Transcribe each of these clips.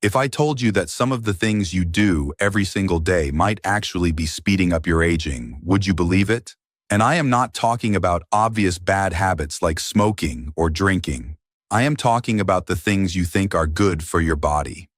If I told you that some of the things you do every single day might actually be speeding up your aging, would you believe it? And I am not talking about obvious bad habits like smoking or drinking. I am talking about the things you think are good for your body.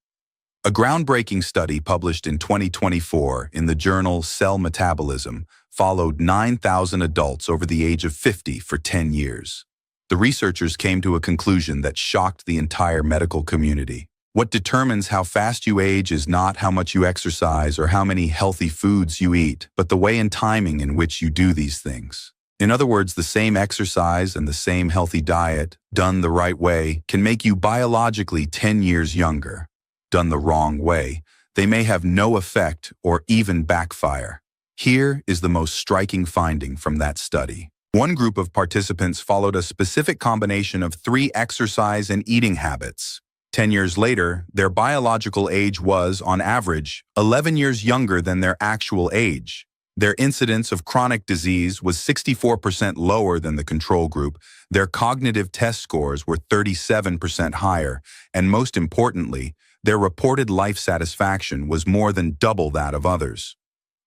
A groundbreaking study published in 2024 in the journal Cell Metabolism followed 9,000 adults over the age of 50 for 10 years. The researchers came to a conclusion that shocked the entire medical community. What determines how fast you age is not how much you exercise or how many healthy foods you eat, but the way and timing in which you do these things. In other words, the same exercise and the same healthy diet, done the right way, can make you biologically 10 years younger. Done the wrong way, they may have no effect or even backfire. Here is the most striking finding from that study. One group of participants followed a specific combination of 3 exercise and eating habits. 10 years later, their biological age was, on average, 11 years younger than their actual age. Their incidence of chronic disease was 64% lower than the control group, their cognitive test scores were 37% higher, and most importantly, their reported life satisfaction was more than double that of others.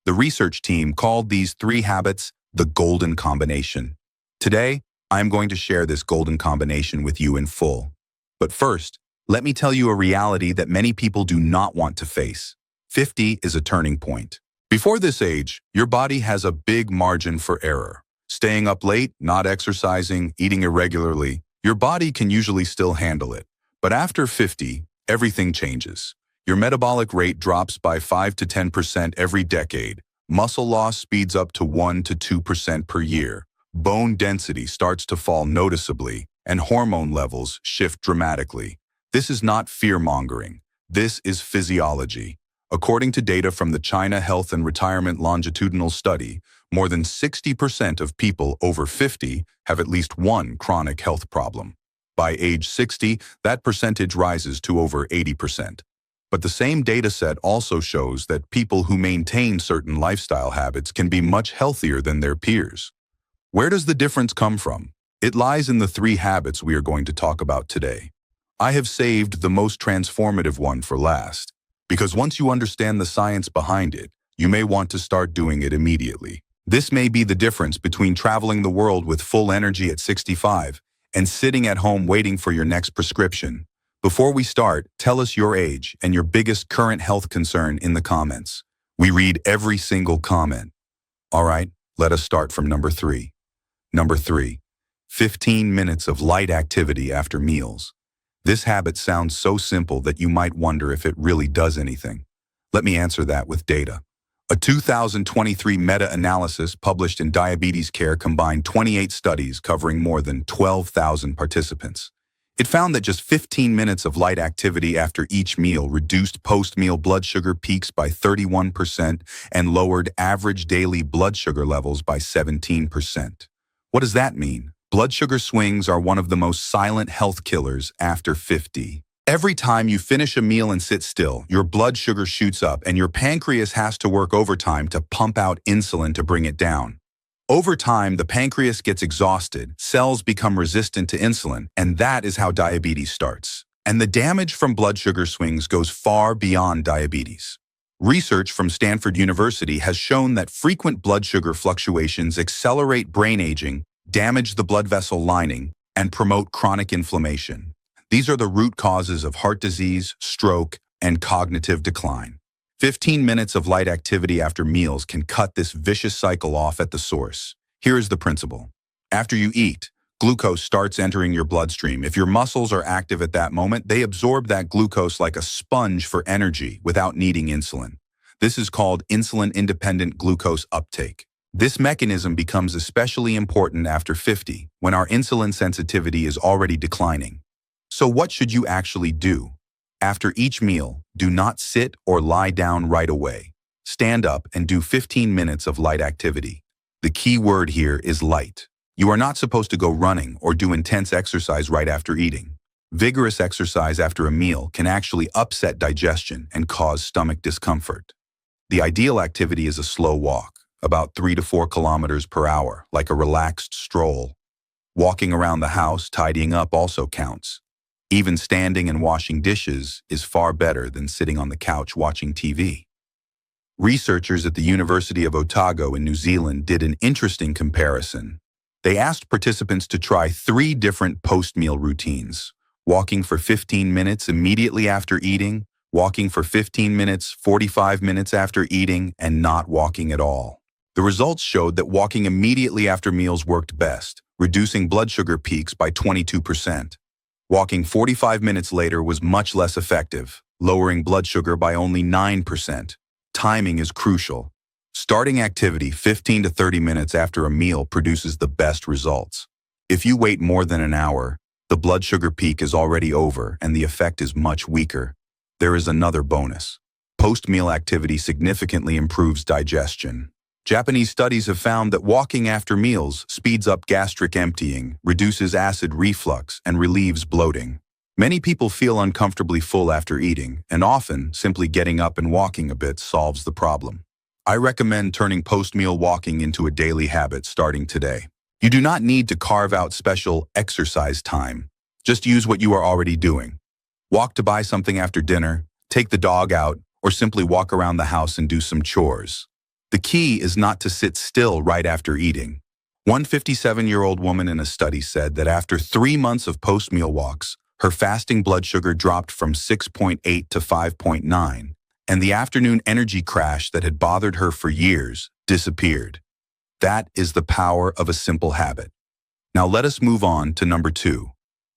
The research team called these 3 habits the golden combination. Today, I'm going to share this golden combination with you in full. But first, let me tell you a reality that many people do not want to face. 50 is a turning point. Before this age, your body has a big margin for error. Staying up late, not exercising, eating irregularly, your body can usually still handle it. But after 50, everything changes. Your metabolic rate drops by 5 to 10% every decade. Muscle loss speeds up to 1 to 2% per year. Bone density starts to fall noticeably, and hormone levels shift dramatically. This is not fear-mongering. This is physiology. According to data from the China Health and Retirement Longitudinal Study, more than 60% of people over 50 have at least one chronic health problem. By age 60, that percentage rises to over 80%. But the same data set also shows that people who maintain certain lifestyle habits can be much healthier than their peers. Where does the difference come from? It lies in the 3 habits we are going to talk about today. I have saved the most transformative one for last, because once you understand the science behind it, you may want to start doing it immediately. This may be the difference between traveling the world with full energy at 65 and sitting at home waiting for your next prescription. Before we start, tell us your age and your biggest current health concern in the comments. We read every single comment. All right, let us start from number 3. Number 3, 15 minutes of light activity after meals. This habit sounds so simple that you might wonder if it really does anything. Let me answer that with data. A 2023 meta-analysis published in Diabetes Care combined 28 studies covering more than 12,000 participants. It found that just 15 minutes of light activity after each meal reduced post-meal blood sugar peaks by 31% and lowered average daily blood sugar levels by 17%. What does that mean? Blood sugar swings are one of the most silent health killers after 50. Every time you finish a meal and sit still, your blood sugar shoots up and your pancreas has to work overtime to pump out insulin to bring it down. Over time, the pancreas gets exhausted, cells become resistant to insulin, and that is how diabetes starts. And the damage from blood sugar swings goes far beyond diabetes. Research from Stanford University has shown that frequent blood sugar fluctuations accelerate brain aging, damage the blood vessel lining, and promote chronic inflammation. These are the root causes of heart disease, stroke, and cognitive decline. 15 minutes of light activity after meals can cut this vicious cycle off at the source. Here is the principle. After you eat, glucose starts entering your bloodstream. If your muscles are active at that moment, they absorb that glucose like a sponge for energy without needing insulin. This is called insulin-independent glucose uptake. This mechanism becomes especially important after 50, when our insulin sensitivity is already declining. So what should you actually do? After each meal, do not sit or lie down right away. Stand up and do 15 minutes of light activity. The key word here is light. You are not supposed to go running or do intense exercise right after eating. Vigorous exercise after a meal can actually upset digestion and cause stomach discomfort. The ideal activity is a slow walk, about 3 to 4 kilometers per hour, like a relaxed stroll. Walking around the house, tidying up also counts. Even standing and washing dishes is far better than sitting on the couch watching TV. Researchers at the University of Otago in New Zealand did an interesting comparison. They asked participants to try 3 different post-meal routines: walking for 15 minutes immediately after eating, walking for 15 minutes, 45 minutes after eating, and not walking at all. The results showed that walking immediately after meals worked best, reducing blood sugar peaks by 22%. Walking 45 minutes later was much less effective, lowering blood sugar by only 9%. Timing is crucial. Starting activity 15 to 30 minutes after a meal produces the best results. If you wait more than an hour, the blood sugar peak is already over and the effect is much weaker. There is another bonus. Post-meal activity significantly improves digestion. Japanese studies have found that walking after meals speeds up gastric emptying, reduces acid reflux, and relieves bloating. Many people feel uncomfortably full after eating, and often simply getting up and walking a bit solves the problem. I recommend turning post-meal walking into a daily habit starting today. You do not need to carve out special exercise time. Just use what you are already doing. Walk to buy something after dinner, take the dog out, or simply walk around the house and do some chores. The key is not to sit still right after eating. One 57-year-old woman in a study said that after 3 months of post-meal walks, her fasting blood sugar dropped from 6.8 to 5.9, and the afternoon energy crash that had bothered her for years disappeared. That is the power of a simple habit. Now let us move on to number 2.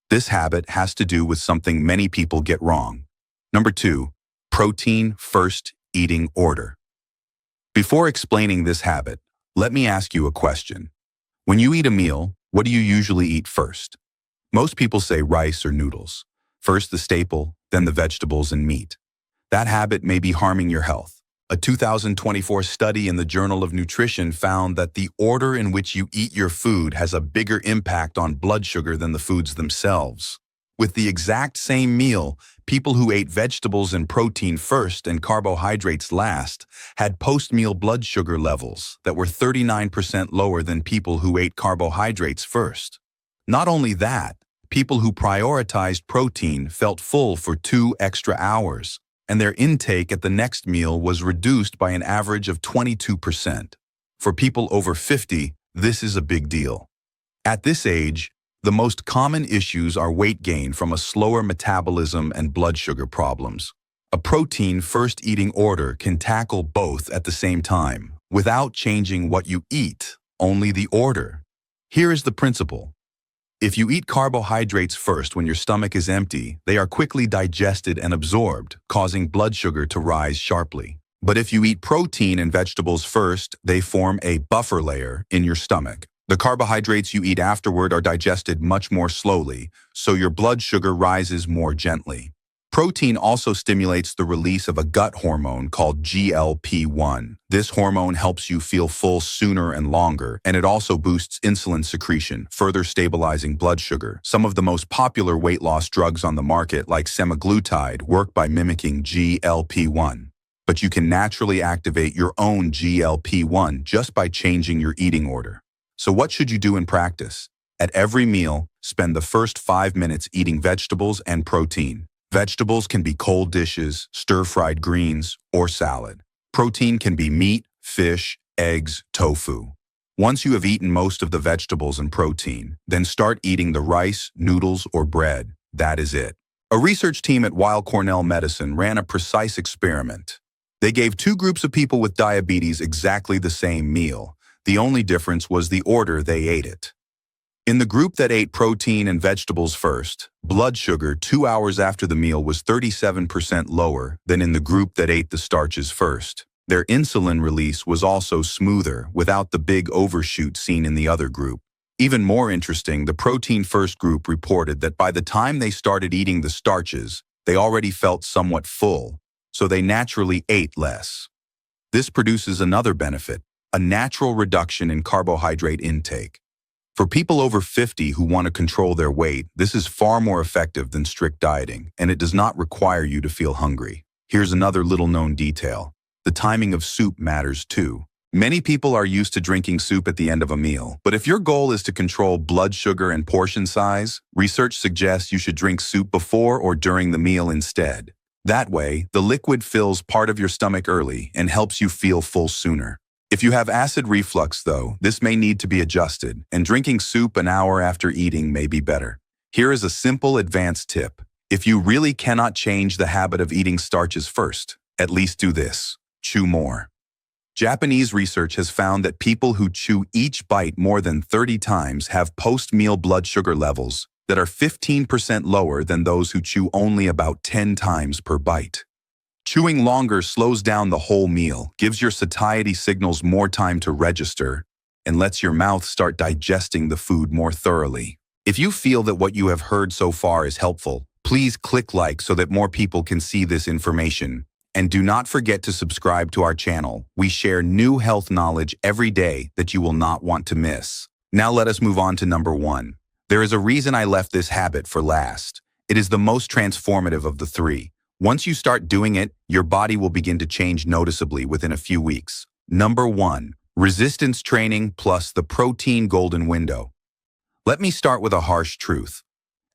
This habit has to do with something many people get wrong. Number 2, protein first eating order. Before explaining this habit, let me ask you a question. When you eat a meal, what do you usually eat first? Most people say rice or noodles. First the staple, then the vegetables and meat. That habit may be harming your health. A 2024 study in the Journal of Nutrition found that the order in which you eat your food has a bigger impact on blood sugar than the foods themselves. With the exact same meal, people who ate vegetables and protein first and carbohydrates last had post-meal blood sugar levels that were 39% lower than people who ate carbohydrates first. Not only that, people who prioritized protein felt full for 2 extra hours, and their intake at the next meal was reduced by an average of 22%. For people over 50, this is a big deal. At this age, the most common issues are weight gain from a slower metabolism and blood sugar problems. A protein first eating order can tackle both at the same time, without changing what you eat, only the order. Here is the principle. If you eat carbohydrates first when your stomach is empty, they are quickly digested and absorbed, causing blood sugar to rise sharply. But if you eat protein and vegetables first, they form a buffer layer in your stomach. The carbohydrates you eat afterward are digested much more slowly, so your blood sugar rises more gently. Protein also stimulates the release of a gut hormone called GLP-1. This hormone helps you feel full sooner and longer, and it also boosts insulin secretion, further stabilizing blood sugar. Some of the most popular weight loss drugs on the market, like semaglutide, work by mimicking GLP-1. But you can naturally activate your own GLP-1 just by changing your eating order. So what should you do in practice? At every meal, spend the first 5 minutes eating vegetables and protein. Vegetables can be cold dishes, stir-fried greens, or salad. Protein can be meat, fish, eggs, tofu. Once you have eaten most of the vegetables and protein, then start eating the rice, noodles, or bread. That is it. A research team at Weill Cornell Medicine ran a precise experiment. They gave 2 groups of people with diabetes exactly the same meal. The only difference was the order they ate it. In the group that ate protein and vegetables first, blood sugar 2 hours after the meal was 37% lower than in the group that ate the starches first. Their insulin release was also smoother, without the big overshoot seen in the other group. Even more interesting, the protein-first group reported that by the time they started eating the starches, they already felt somewhat full, so they naturally ate less. This produces another benefit, a natural reduction in carbohydrate intake. For people over 50 who want to control their weight, this is far more effective than strict dieting, and it does not require you to feel hungry. Here's another little-known detail. The timing of soup matters too. Many people are used to drinking soup at the end of a meal, but if your goal is to control blood sugar and portion size, research suggests you should drink soup before or during the meal instead. That way, the liquid fills part of your stomach early and helps you feel full sooner. If you have acid reflux, though, this may need to be adjusted, and drinking soup an hour after eating may be better. Here is a simple advanced tip. If you really cannot change the habit of eating starches first, at least do this: chew more. Japanese research has found that people who chew each bite more than 30 times have post-meal blood sugar levels that are 15% lower than those who chew only about 10 times per bite. Chewing longer slows down the whole meal, gives your satiety signals more time to register, and lets your mouth start digesting the food more thoroughly. If you feel that what you have heard so far is helpful, please click like so that more people can see this information. And do not forget to subscribe to our channel. We share new health knowledge every day that you will not want to miss. Now let us move on to number 1. There is a reason I left this habit for last. It is the most transformative of the 3. Once you start doing it, your body will begin to change noticeably within a few weeks. Number 1. Resistance training plus the protein golden window. Let me start with a harsh truth.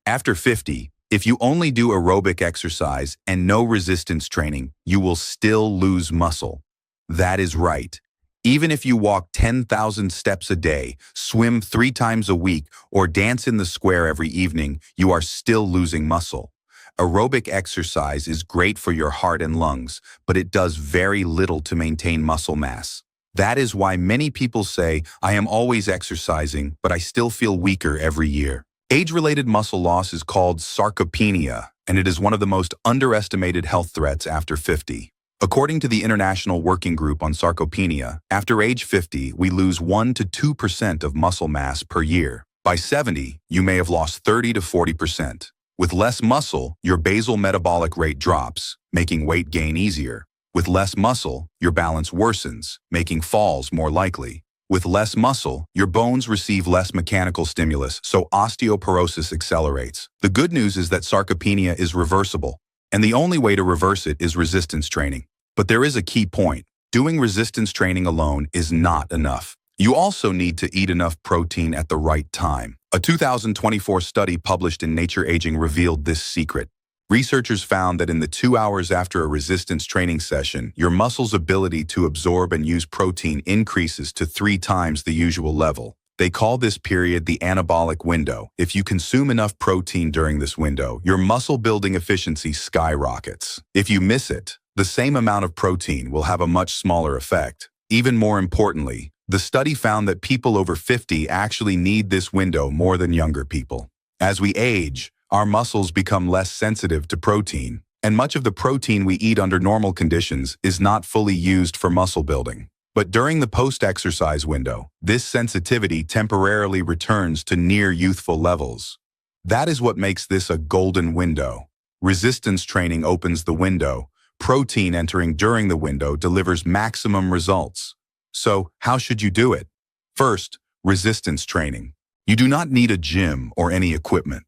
After 50, if you only do aerobic exercise and no resistance training, you will still lose muscle. That is right. Even if you walk 10,000 steps a day, swim 3 times a week, or dance in the square every evening, you are still losing muscle. Aerobic exercise is great for your heart and lungs, but it does very little to maintain muscle mass. That is why many people say, I am always exercising, but I still feel weaker every year. Age-related muscle loss is called sarcopenia, and it is one of the most underestimated health threats after 50. According to the International Working Group on Sarcopenia, after age 50, we lose 1 to 2% of muscle mass per year. By 70, you may have lost 30 to 40%. With less muscle, your basal metabolic rate drops, making weight gain easier. With less muscle, your balance worsens, making falls more likely. With less muscle, your bones receive less mechanical stimulus, so osteoporosis accelerates. The good news is that sarcopenia is reversible, and the only way to reverse it is resistance training. But there is a key point. Doing resistance training alone is not enough. You also need to eat enough protein at the right time. A 2024 study published in Nature Aging revealed this secret. Researchers found that in the 2 hours after a resistance training session, your muscle's ability to absorb and use protein increases to 3 times the usual level. They call this period the anabolic window. If you consume enough protein during this window, your muscle-building efficiency skyrockets. If you miss it, the same amount of protein will have a much smaller effect. Even more importantly, the study found that people over 50 actually need this window more than younger people. As we age, our muscles become less sensitive to protein, and much of the protein we eat under normal conditions is not fully used for muscle building. But during the post-exercise window, this sensitivity temporarily returns to near youthful levels. That is what makes this a golden window. Resistance training opens the window. Protein entering during the window delivers maximum results. So, how should you do it? First, resistance training. You do not need a gym or any equipment.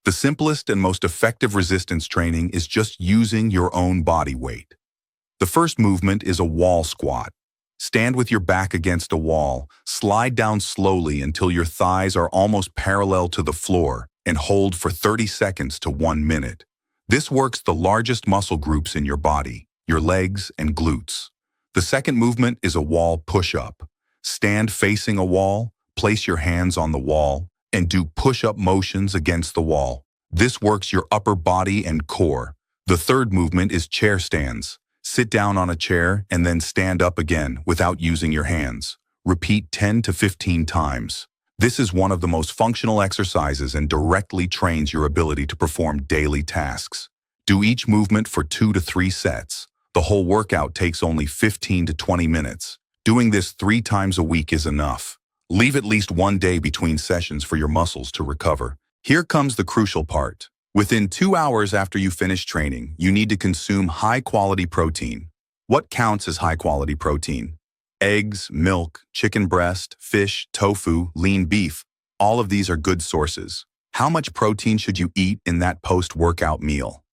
The simplest and most effective resistance training is just using your own body weight. The first movement is a wall squat. Stand with your back against a wall, slide down slowly until your thighs are almost parallel to the floor, and hold for 30 seconds to 1 minute. This works the largest muscle groups in your body, your legs and glutes. The second movement is a wall push-up. Stand facing a wall, place your hands on the wall, and do push-up motions against the wall. This works your upper body and core. The third movement is chair stands. Sit down on a chair and then stand up again without using your hands. Repeat 10 to 15 times. This is one of the most functional exercises and directly trains your ability to perform daily tasks. Do each movement for 2 to 3 sets. The whole workout takes only 15 to 20 minutes. Doing this 3 times a week is enough. Leave at least 1 day between sessions for your muscles to recover. Here comes the crucial part. Within 2 hours after you finish training, you need to consume high-quality protein. What counts as high-quality protein? Eggs, milk, chicken breast, fish, tofu, lean beef. All of these are good sources. How much protein should you eat in that post-workout meal?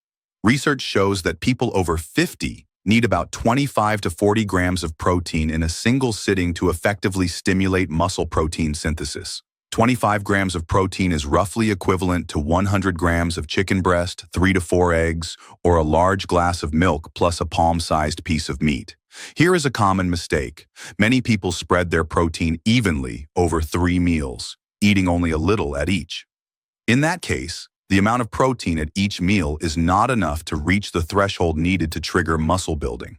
Research shows that people over 50 need about 25 to 40 grams of protein in a single sitting to effectively stimulate muscle protein synthesis. 25 grams of protein is roughly equivalent to 100 grams of chicken breast, 3 to 4 eggs, or a large glass of milk plus a palm-sized piece of meat. Here is a common mistake. Many people spread their protein evenly over 3 meals, eating only a little at each. In that case, the amount of protein at each meal is not enough to reach the threshold needed to trigger muscle building.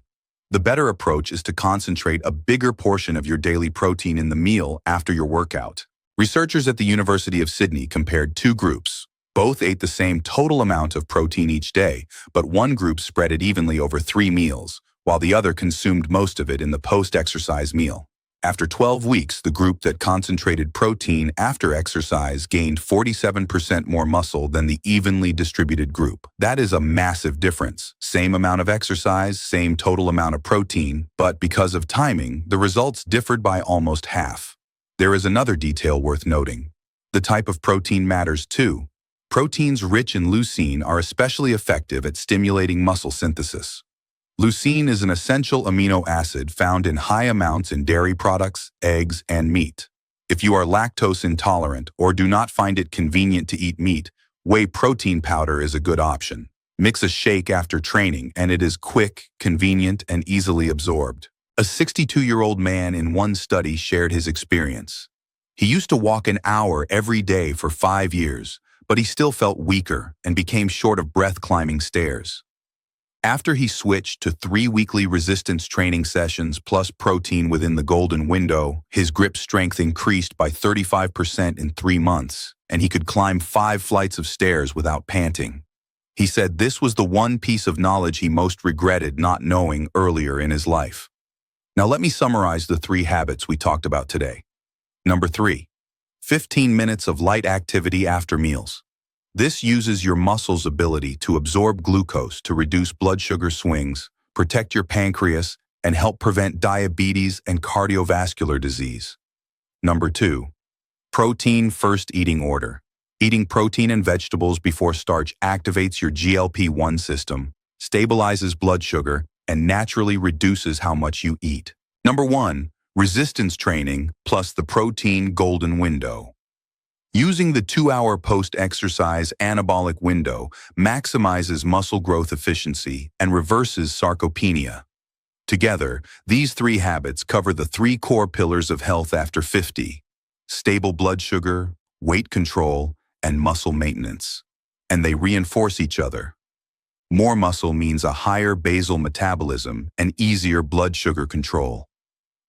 The better approach is to concentrate a bigger portion of your daily protein in the meal after your workout. Researchers at the University of Sydney compared 2 groups. Both ate the same total amount of protein each day, but one group spread it evenly over 3 meals, while the other consumed most of it in the post-exercise meal. After 12 weeks, the group that concentrated protein after exercise gained 47% more muscle than the evenly distributed group. That is a massive difference. Same amount of exercise, same total amount of protein, but because of timing, the results differed by almost half. There is another detail worth noting. The type of protein matters too. Proteins rich in leucine are especially effective at stimulating muscle synthesis. Leucine is an essential amino acid found in high amounts in dairy products, eggs, and meat. If you are lactose intolerant or do not find it convenient to eat meat, whey protein powder is a good option. Mix a shake after training and it is quick, convenient, and easily absorbed. A 62-year-old man in one study shared his experience. He used to walk an hour every day for 5 years, but he still felt weaker and became short of breath climbing stairs. After he switched to 3 weekly resistance training sessions plus protein within the golden window, his grip strength increased by 35% in 3 months, and he could climb 5 flights of stairs without panting. He said this was the one piece of knowledge he most regretted not knowing earlier in his life. Now let me summarize the 3 habits we talked about today. Number 3, 15 minutes of light activity after meals. This uses your muscles' ability to absorb glucose to reduce blood sugar swings, protect your pancreas, and help prevent diabetes and cardiovascular disease. Number 2, protein first eating order. Eating protein and vegetables before starch activates your GLP-1 system, stabilizes blood sugar, and naturally reduces how much you eat. Number 1, resistance training plus the protein golden window. Using the 2-hour post-exercise anabolic window maximizes muscle growth efficiency and reverses sarcopenia. Together, these 3 habits cover the 3 core pillars of health after 50: stable blood sugar, weight control, and muscle maintenance. And they reinforce each other. More muscle means a higher basal metabolism and easier blood sugar control.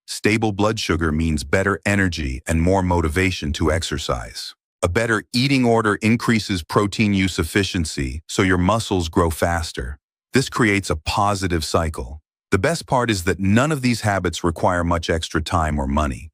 Stable blood sugar means better energy and more motivation to exercise. A better eating order increases protein use efficiency, so your muscles grow faster. This creates a positive cycle. The best part is that none of these habits require much extra time or money.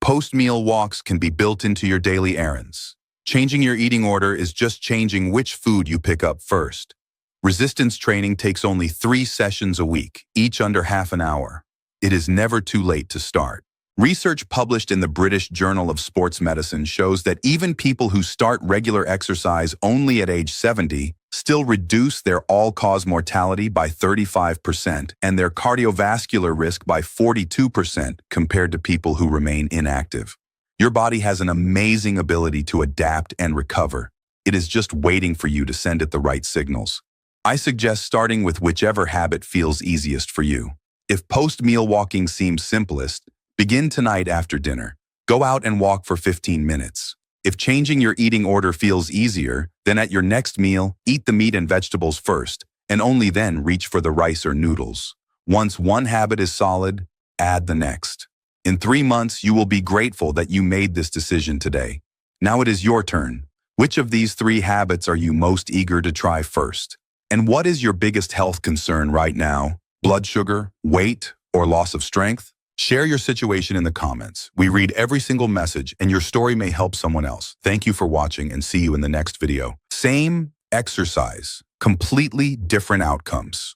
Post-meal walks can be built into your daily errands. Changing your eating order is just changing which food you pick up first. Resistance training takes only 3 sessions a week, each under half an hour. It is never too late to start. Research published in the British Journal of Sports Medicine shows that even people who start regular exercise only at age 70 still reduce their all-cause mortality by 35% and their cardiovascular risk by 42% compared to people who remain inactive. Your body has an amazing ability to adapt and recover. It is just waiting for you to send it the right signals. I suggest starting with whichever habit feels easiest for you. If post-meal walking seems simplest, begin tonight after dinner. Go out and walk for 15 minutes. If changing your eating order feels easier, then at your next meal, eat the meat and vegetables first, and only then reach for the rice or noodles. Once one habit is solid, add the next. In 3 months, you will be grateful that you made this decision today. Now it is your turn. Which of these 3 habits are you most eager to try first? And what is your biggest health concern right now? Blood sugar, weight, or loss of strength? Share your situation in the comments. We read every single message, and your story may help someone else. Thank you for watching, and see you in the next video. Same exercise, completely different outcomes.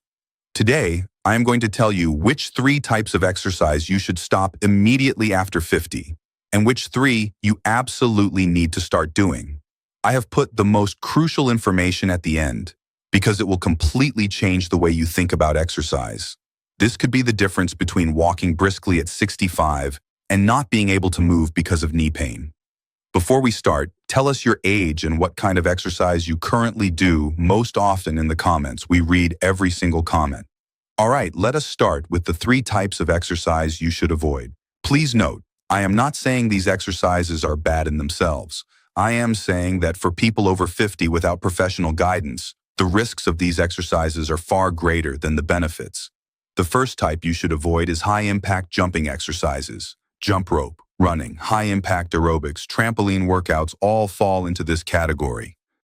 Today, I am going to tell you which 3 types of exercise you should stop immediately after 50, and which 3 you absolutely need to start doing. I have put the most crucial information at the end, because it will completely change the way you think about exercise. This could be the difference between walking briskly at 65 and not being able to move because of knee pain. Before we start, tell us your age and what kind of exercise you currently do most often in the comments. We read every single comment. All right, let us start with the 3 types of exercise you should avoid. Please note, I am not saying these exercises are bad in themselves. I am saying that for people over 50 without professional guidance, the risks of these exercises are far greater than the benefits. The first type you should avoid is high-impact jumping exercises. Jump rope, running, high-impact aerobics, trampoline workouts all fall into this category.